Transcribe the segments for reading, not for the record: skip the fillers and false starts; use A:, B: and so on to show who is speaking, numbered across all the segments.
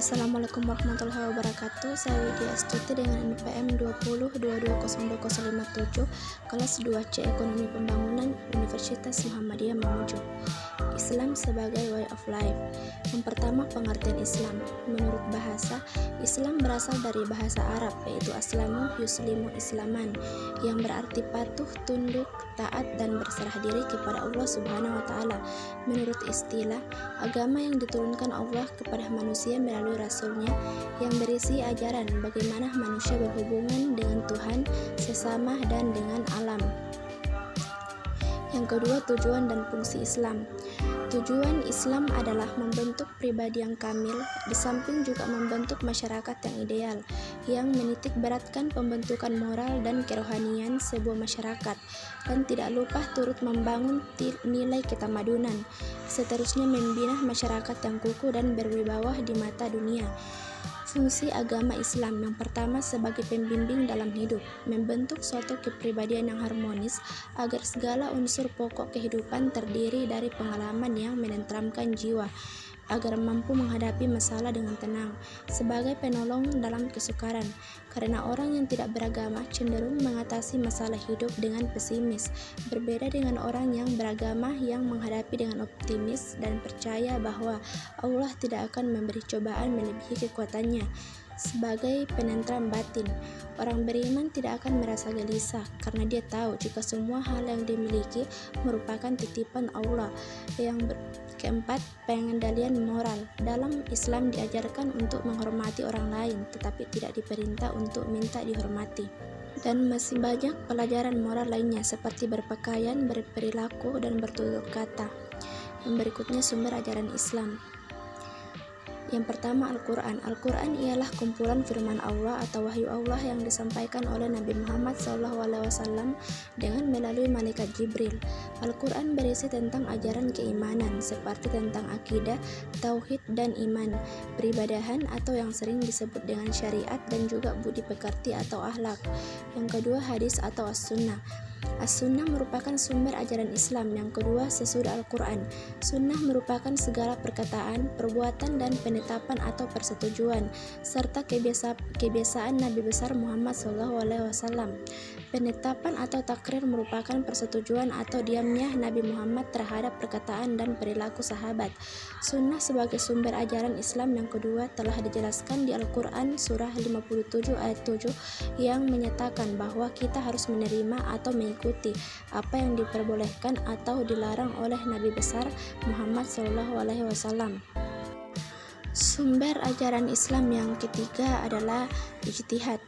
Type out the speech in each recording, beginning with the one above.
A: Assalamualaikum warahmatullahi wabarakatuh. Saya Widya Astuti dengan NPM 2022020557 kelas 2C Ekonomi Pembangunan Universitas Muhammadiyah Mamuju. Islam sebagai way of life. Yang pertama, pengertian Islam. Menurut bahasa, Islam berasal dari bahasa Arab, yaitu aslamu yuslimu islaman, yang berarti patuh, tunduk, taat, dan berserah diri kepada Allah Subhanahu wa Ta'ala. Menurut istilah, agama yang diturunkan Allah kepada manusia melalui Rasulnya, yang berisi ajaran bagaimana manusia berhubungan dengan Tuhan, sesama, dan dengan alam. Yang kedua, tujuan dan fungsi Islam. Tujuan Islam adalah membentuk pribadi yang kamil, di samping juga membentuk masyarakat yang ideal, yang menitik beratkan pembentukan moral dan kerohanian sebuah masyarakat, dan tidak lupa turut membangun nilai ketamadunan. Seterusnya membina masyarakat yang kukuh dan berwibawa di mata dunia. Fungsi agama Islam yang pertama sebagai pembimbing dalam hidup, membentuk suatu kepribadian yang harmonis agar segala unsur pokok kehidupan terdiri dari pengalaman yang menenteramkan jiwa, agar mampu menghadapi masalah dengan tenang, sebagai penolong dalam kesukaran, karena orang yang tidak beragama cenderung mengatasi masalah hidup dengan pesimis, berbeda dengan orang yang beragama yang menghadapi dengan optimis dan percaya bahwa Allah tidak akan memberi cobaan melebihi kekuatannya. Sebagai penentram batin, orang beriman tidak akan merasa gelisah karena dia tahu jika semua hal yang dimiliki merupakan titipan Allah. Keempat, pengendalian moral. Dalam Islam diajarkan untuk menghormati orang lain, tetapi tidak diperintah untuk minta dihormati. Dan masih banyak pelajaran moral lainnya seperti berpakaian, berperilaku, dan bertutur kata. Yang berikutnya sumber ajaran Islam. Yang pertama, Al-Quran. Al-Quran ialah kumpulan firman Allah atau wahyu Allah yang disampaikan oleh Nabi Muhammad SAW dengan melalui malaikat Jibril. Al-Quran berisi tentang ajaran keimanan seperti tentang akidah, tauhid, dan iman, peribadahan atau yang sering disebut dengan syariat, dan juga budi pekerti atau akhlak. Yang kedua, hadis atau as-sunnah. As-sunnah merupakan sumber ajaran Islam yang kedua sesudah Al-Quran. Sunnah merupakan segala perkataan, perbuatan, dan penetapan atau persetujuan, serta kebiasaan Nabi besar Muhammad SAW. Penetapan atau takrir merupakan persetujuan atau diamnya Nabi Muhammad terhadap perkataan dan perilaku sahabat. Sunnah sebagai sumber ajaran Islam yang kedua telah dijelaskan di Al-Quran surah 57 ayat 7 yang menyatakan bahwa kita harus menerima atau mengikuti apa yang diperbolehkan atau dilarang oleh Nabi besar Muhammad SAW. Sumber ajaran Islam yang ketiga adalah ijtihad.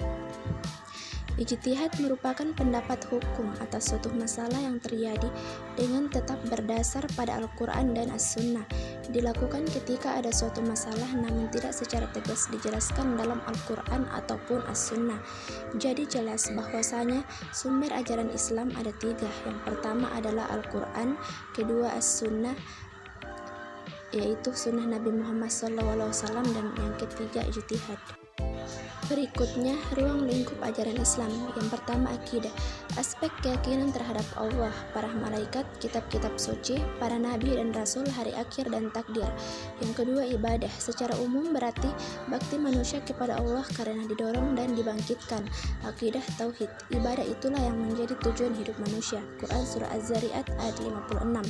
A: Ijtihad merupakan pendapat hukum atas suatu masalah yang terjadi dengan tetap berdasar pada Al-Quran dan As-Sunnah. Dilakukan ketika ada suatu masalah namun tidak secara tegas dijelaskan dalam Al-Quran ataupun As-Sunnah. Jadi jelas bahwasanya sumber ajaran Islam ada tiga. Yang pertama adalah Al-Quran, kedua As-Sunnah, yaitu sunnah Nabi Muhammad SAW, dan yang ketiga ijtihad. Berikutnya, ruang lingkup ajaran Islam. Yang pertama, akidah. Aspek keyakinan terhadap Allah, para malaikat, kitab-kitab suci, para nabi dan rasul, hari akhir, dan takdir. Yang kedua, ibadah. Secara umum berarti bakti manusia kepada Allah karena didorong dan dibangkitkan. Akidah, tauhid. Ibadah itulah yang menjadi tujuan hidup manusia. Quran surah Az-Zariyat ayat 56.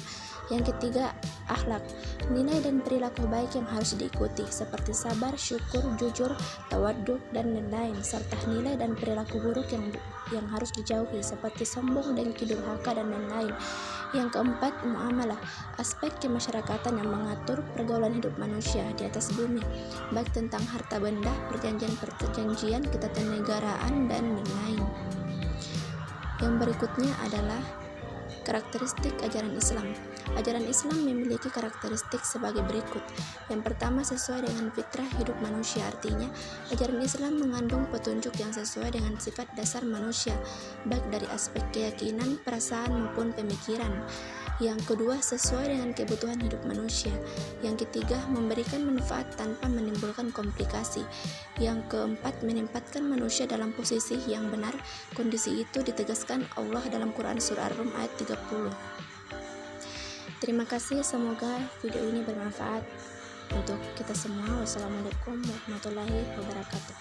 A: Yang ketiga, akhlak. Nilai dan perilaku baik yang harus diikuti seperti sabar, syukur, jujur, tawaduk, dan lain-lain, serta nilai dan perilaku buruk yang harus dijauhi seperti sombong, dengki, durhaka, dan lain-lain. Yang keempat, muamalah. Aspek kemasyarakatan yang mengatur pergaulan hidup manusia di atas bumi, baik tentang harta benda, perjanjian, ketatanegaraan, dan lain-lain. Yang berikutnya adalah karakteristik ajaran Islam. Ajaran Islam memiliki karakteristik sebagai berikut. Yang pertama, sesuai dengan fitrah hidup manusia. Artinya, ajaran Islam mengandung petunjuk yang sesuai dengan sifat dasar manusia, baik dari aspek keyakinan, perasaan, maupun pemikiran. Yang kedua, sesuai dengan kebutuhan hidup manusia. Yang ketiga, memberikan manfaat tanpa menimbulkan komplikasi. Yang keempat, menempatkan manusia dalam posisi yang benar. Kondisi itu ditegaskan Allah dalam Quran surah Ar-Rum ayat 30. Terima kasih, semoga video ini bermanfaat. untuk kita semua. Wassalamualaikum warahmatullahi wabarakatuh.